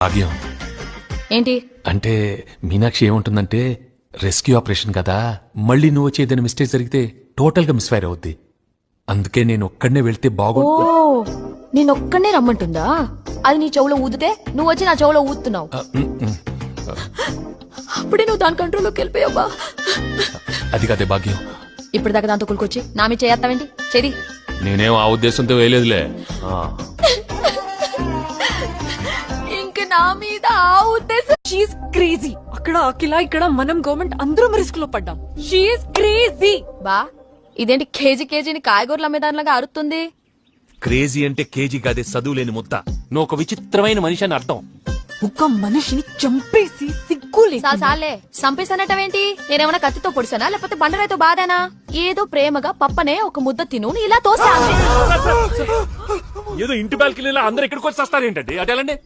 భాగ్యం ఏంటి? అంటే మీనాక్షి ఏముంటుందంటే రెస్క్యూ ఆపరేషన్ కదా, మళ్ళీ నువ్వు వచ్చి ఏదైనా మిస్టేక్ జరిగితే టోటల్ గా మిస్ఫైర్ అవుద్ది. అందుకే నేను ఒక్కడనే వెళ్తే ఓ బాగుంటుంది. నేనొక్కనే రమ్మంటుందా? అది నీ చెవులో ఊదితే నువ్వు వచ్చి నా చెవులో ఊదుతున్నావు. అప్పుడే నువ్వు దాని కంట్రోల్లోకి వెళ్ళిపోయావా? అది కదే భాగ్యం. ఇప్పటిదాకా దాంతో కులుకొచ్చి నా మీ చేస్తావేంటి? చెది నేనేం ఆ ఉద్దేశంతో వేయలేదులే. ఇంక నా మీద ఆ ఉద్దేశం. She is crazy. అక్కడ అఖిల, ఇక్కడ మనం గవర్నమెంట్ అందరం రిస్క్ లో పడ్డాం. She is crazy. బా ఇదేంటి కేజీని కాయగూరలు అమ్మేదానిలాగా అరుతుంది? క్రేజీ అంటే కేజీ కాదే, చదువులేని ముద్ద. నువ్వు ఒక విచిత్రమైన మనిషి అని అర్థం. ఒక మనిషిని చంపేసి సిగ్గులే. సాలే సంపేసనటవేంటి? నేనేమన్నా కత్తితో పొడిసానా లేకపోతే బండరాయితో బాధానా? ఏదో ప్రేమగా పప్పనే ఒక ముద్ద తిను ఇలా తోసా. ఏదో ఇంటి బాల్కనీలో అందరు ఎక్కడికి వచ్చి వస్తారేంటండి? అదేలండి